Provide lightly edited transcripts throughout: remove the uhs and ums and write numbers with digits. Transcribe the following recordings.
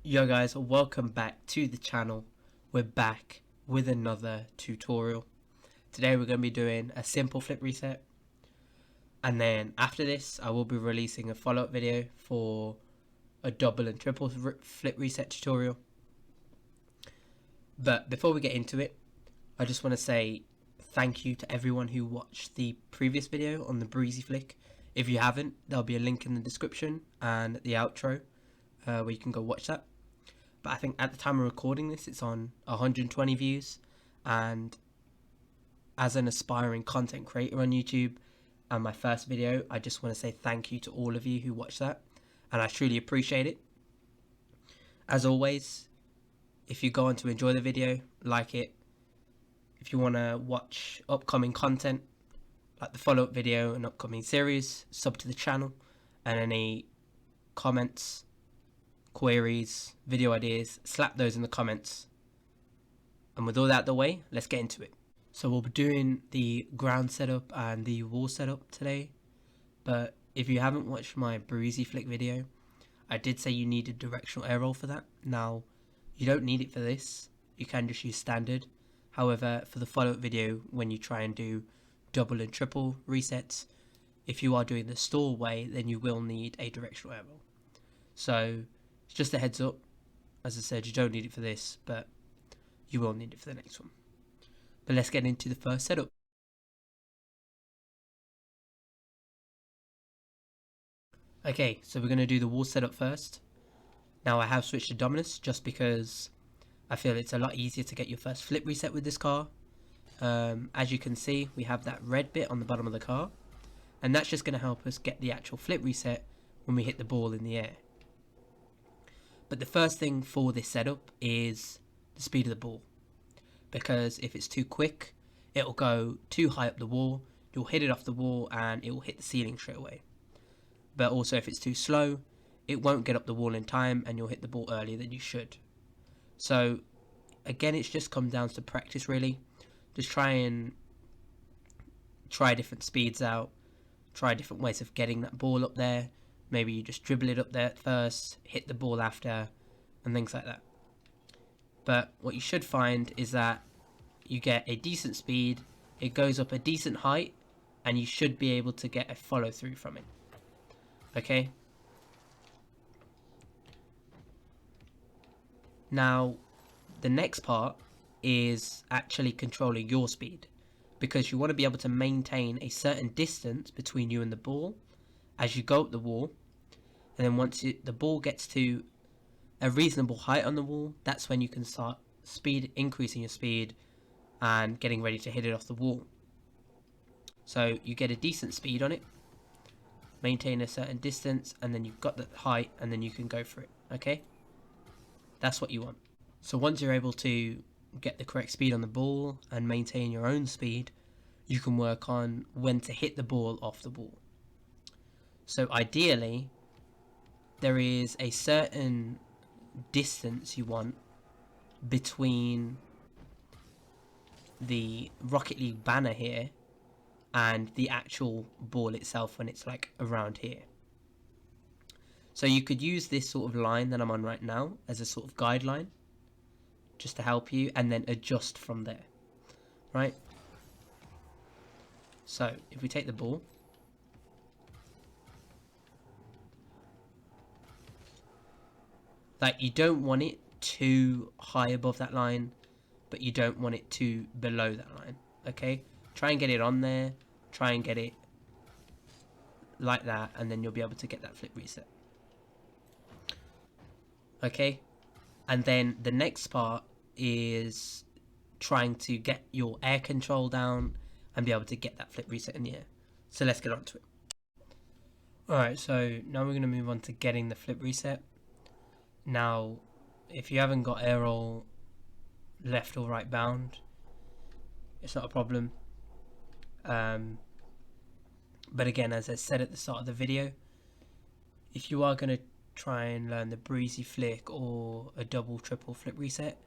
Yo guys, welcome back to the channel. We're back with another tutorial. Today we're going to be doing a simple flip reset, and then after this I will be releasing a follow-up video for a double and triple flip reset tutorial. But before we get into it, I just want to say thank you to everyone who watched the previous video on the breezy flick. If you haven't, there'll be a link in the description and the outro where you can go watch that. But I think at the time of recording this, it's on 120 views, and as an aspiring content creator on YouTube and my first video, I just want to say thank you to all of you who watched that, and I truly appreciate it. As always, if you go on to enjoy the video, like it. If you want to watch upcoming content like the follow-up video and upcoming series, sub to the channel, and any comments, queries, video ideas, slap those in the comments. And with all that out the way, let's get into it. So we'll be doing the ground setup and the wall setup today, but if you haven't watched my breezy flick video, I did say you needed directional air roll for that. Now you don't need it for this, you can just use standard. However, for the follow-up video, when you try and do double and triple resets, if you are doing the stall way, then you will need a directional air roll. So it's just a heads up. As I said, you don't need it for this, but you will need it for the next one. But let's get into the first setup. Okay, so we're going to do the wall setup first. Now I have switched to Dominus just because I feel it's a lot easier to get your first flip reset with this car. As you can see, we have that red bit on the bottom of the car, and that's just going to help us get the actual flip reset when we hit the ball in the air. But the first thing for this setup is the speed of the ball, because if it's too quick, it'll go too high up the wall, you'll hit it off the wall and it will hit the ceiling straight away. But also if it's too slow, it won't get up the wall in time and you'll hit the ball earlier than you should. So again, it's just come down to practice really. Just try different speeds out, try different ways of getting that ball up there. Maybe you just dribble it up there at first, hit the ball after, and things like that. But what you should find is that you get a decent speed, it goes up a decent height, and you should be able to get a follow through from it. Okay? Now, the next part is actually controlling your speed, because you want to be able to maintain a certain distance between you and the ball as you go up the wall, and then once the ball gets to a reasonable height on the wall, that's when you can start increasing your speed and getting ready to hit it off the wall. So you get a decent speed on it, maintain a certain distance, and then you've got the height, and then you can go for it. Okay, that's what you want. So once you're able to get the correct speed on the ball and maintain your own speed, you can work on when to hit the ball off the wall. So ideally, there is a certain distance you want between the Rocket League banner here and the actual ball itself when it's like around here. So you could use this sort of line that I'm on right now as a sort of guideline just to help you, and then adjust from there, right? So if we take the ball, like, you don't want it too high above that line, but you don't want it too below that line. Okay, try and get it on there, try and get it like that, and then you'll be able to get that flip reset. Okay, and then the next part is trying to get your air control down and be able to get that flip reset in the air. So let's get on to it. Alright, so now we're going to move on to getting the flip reset. Now, if you haven't got air roll left or right bound, it's not a problem. But again, as I said at the start of the video, if you are going to try and learn the breezy flick or a double triple flip reset,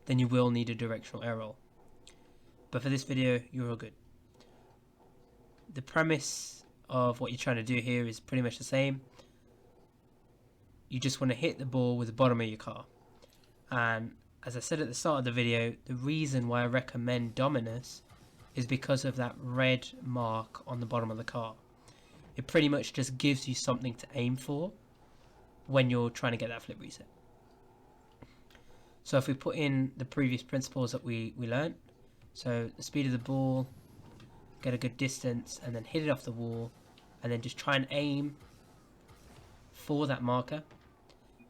then you will need a directional air roll. But for this video, you're all good. The premise of what you're trying to do here is pretty much the same. you just want to hit the ball with the bottom of your car. And as I said at the start of the video, the reason why I recommend Dominus is because of that red mark on the bottom of the car. It pretty much just gives you something to aim for when you're trying to get that flip reset. So if we put in the previous principles that we learned, so the speed of the ball, get a good distance, and then hit it off the wall, and then just try and aim for that marker,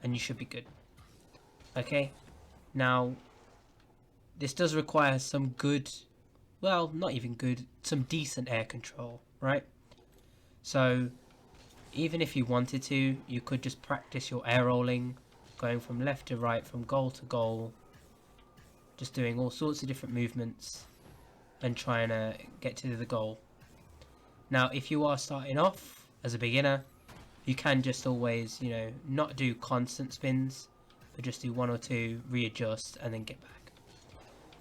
and you should be good. Okay, now this does require some good, well, not even good, some decent air control, right? So even if you wanted to, you could just practice your air rolling, going from left to right, from goal to goal, just doing all sorts of different movements and trying to get to the goal. Now, if you are starting off as a beginner, you can just always, you know, not do constant spins, but just do 1 or 2, readjust, and then get back.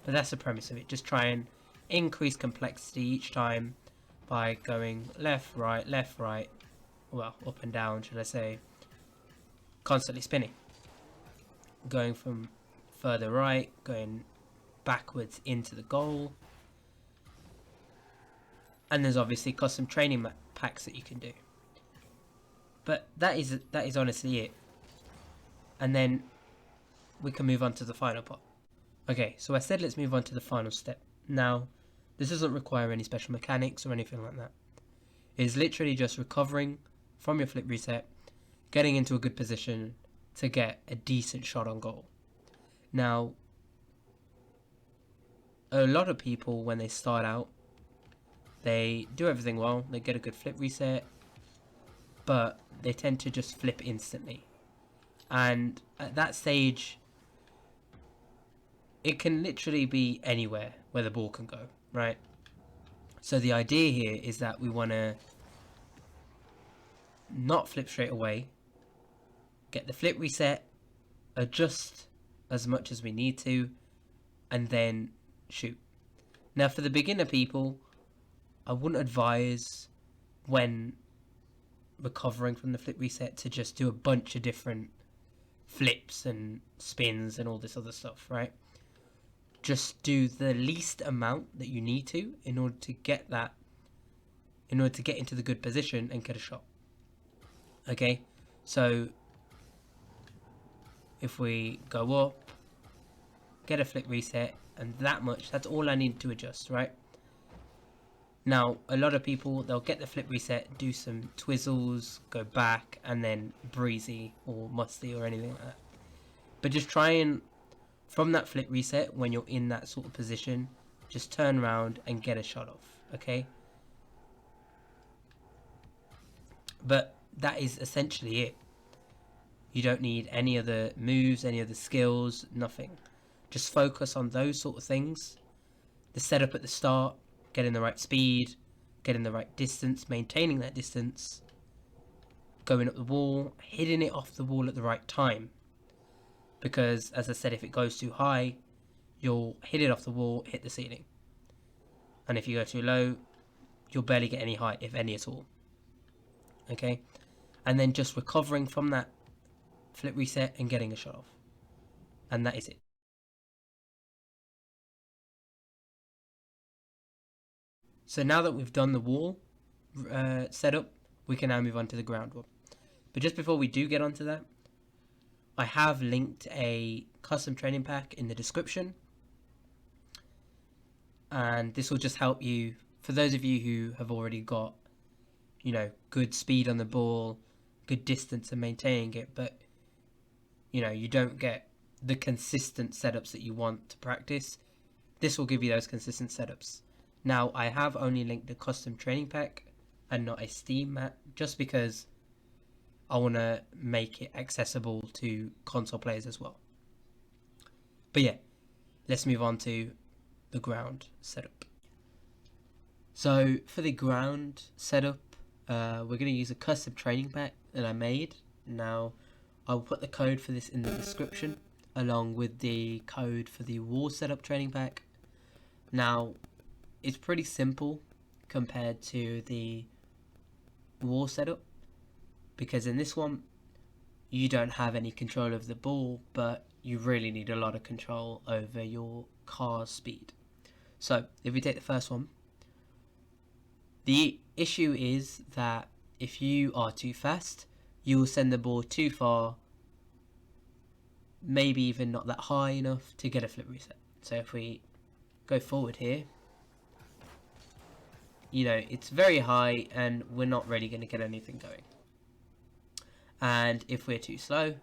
But that's the premise of it. Just try and increase complexity each time by going left, right, well, up and down, should I say, constantly spinning. Going from further right, going backwards into the goal. And there's obviously custom training packs that you can do. But that is honestly it. And then we can move on to the final part. Okay, so I said let's move on to the final step. Now, this doesn't require any special mechanics or anything like that. It's literally just recovering from your flip reset, getting into a good position to get a decent shot on goal. Now, a lot of people, when they start out, they do everything well, they get a good flip reset, but they tend to just flip instantly. And at that stage, it can literally be anywhere where the ball can go, right? So the idea here is that we want to not flip straight away, get the flip reset, adjust as much as we need to, and then shoot. Now, for the beginner people, I wouldn't advise when recovering from the flip reset to just do a bunch of different flips and spins and all this other stuff, right? Just do the least amount that you need to in order to get into the good position and get a shot. Okay, so if we go up, get a flip reset, and that's all I need to adjust, right? Now, a lot of people, they'll get the flip reset, do some twizzles, go back, and then breezy or musty or anything like that. But just try and, from that flip reset, when you're in that sort of position, just turn around and get a shot off, okay? But that is essentially it. You don't need any other moves, any other skills, nothing. Just focus on those sort of things. The setup at the start, getting the right speed, getting the right distance, maintaining that distance, going up the wall, hitting it off the wall at the right time. Because, as I said, if it goes too high, you'll hit it off the wall, hit the ceiling. And if you go too low, you'll barely get any height, if any at all. Okay? And then just recovering from that flip reset and getting a shot off. And that is it. So now that we've done the wall setup, we can now move on to the ground one. But just before we do get onto that, I have linked a custom training pack in the description. And this will just help you, for those of you who have already got, you know, good speed on the ball, good distance and maintaining it, but, you know, you don't get the consistent setups that you want to practice. This will give you those consistent setups. Now, I have only linked a custom training pack and not a Steam mat, just because I want to make it accessible to console players as well. But yeah, let's move on to the ground setup. So for the ground setup, we're going to use a custom training pack that I made. Now, I'll put the code for this in the description, along with the code for the wall setup training pack. Now, it's pretty simple compared to the wall setup, because in this one you don't have any control of the ball, but you really need a lot of control over your car's speed. So if we take the first one, the issue is that if you are too fast, you will send the ball too far, maybe even not that high enough to get a flip reset. So if we go forward here, you know, it's very high and we're not really going to get anything going. And if we're too slow,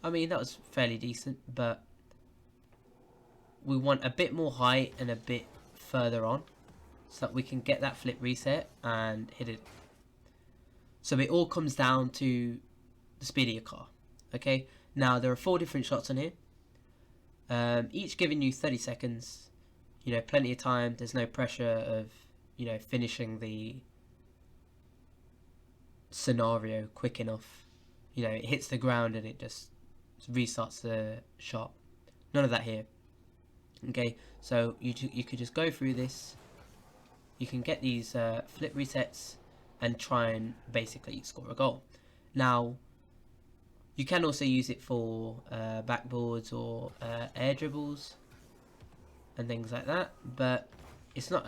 I mean, that was fairly decent, but we want a bit more height and a bit further on so that we can get that flip reset and hit it. So it all comes down to the speed of your car. Okay, now there are 4 different shots on here, each giving you 30 seconds. You know, plenty of time. There's no pressure of, you know, finishing the scenario quick enough. You know, it hits the ground and it just restarts the shot. None of that here. Okay, so you could just go through this. You can get these flip resets and try and basically score a goal. Now, you can also use it for backboards or air dribbles and things like that, but it's not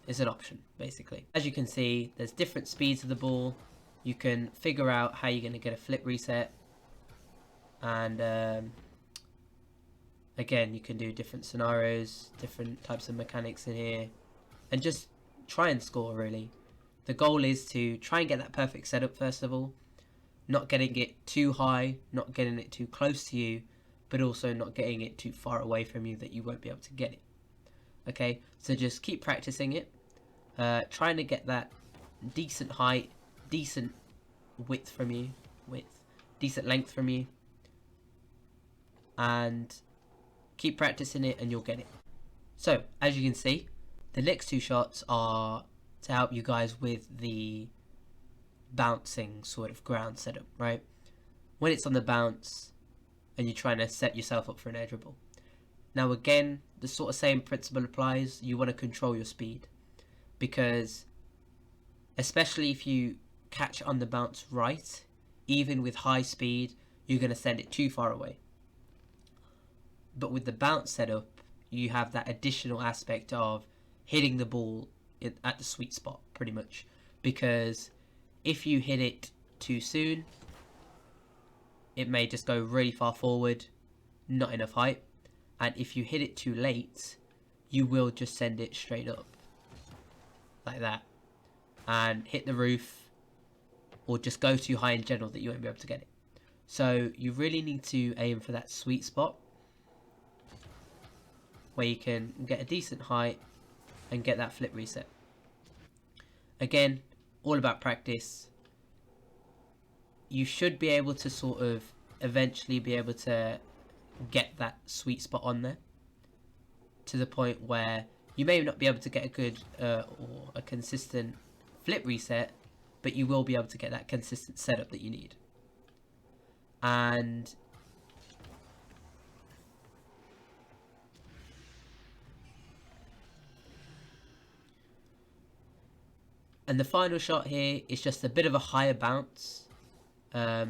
it's an option basically. As you can see, there's different speeds of the ball. You can figure out how you're going to get a flip reset, and again, you can do different scenarios, different types of mechanics in here, and just try and score really. The goal is to try and get that perfect setup first of all, not getting it too high, not getting it too close to you, but also not getting it too far away from you that you won't be able to get it. Okay, so just keep practicing it, trying to get that decent height, decent width from you, decent length from you, and keep practicing it and you'll get it. So as you can see, the next 2 shots are to help you guys with the bouncing sort of ground setup, right? When it's on the bounce and you're trying to set yourself up for an air dribble. Now again, the sort of same principle applies. You want to control your speed, because especially if you catch on the bounce right, even with high speed, you're going to send it too far away. But with the bounce setup, you have that additional aspect of hitting the ball at the sweet spot, pretty much. Because if you hit it too soon, it may just go really far forward, not enough height. And if you hit it too late, you will just send it straight up, like that, and hit the roof, or just go too high in general that you won't be able to get it. So you really need to aim for that sweet spot where you can get a decent height and get that flip reset. Again, all about practice. You should be able to sort of eventually be able to get that sweet spot on there, to the point where you may not be able to get a good or a consistent flip reset, but you will be able to get that consistent setup that you need. And the final shot here is just a bit of a higher bounce, but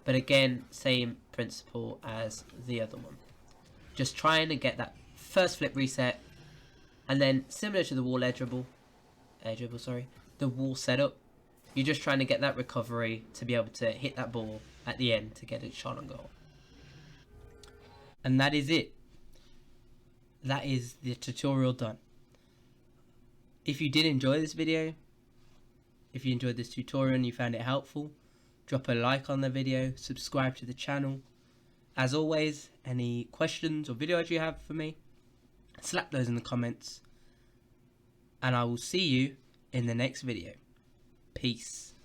again, same principle as the other one. Just trying to get that first flip reset, and then similar to the wall the wall setup, you're just trying to get that recovery to be able to hit that ball at the end to get it shot on goal. And that is it. That is the tutorial done. If you did enjoy this video, if you enjoyed this tutorial and you found it helpful, drop a like on the video, subscribe to the channel. As always, any questions or videos you have for me, slap those in the comments. And I will see you in the next video. Peace.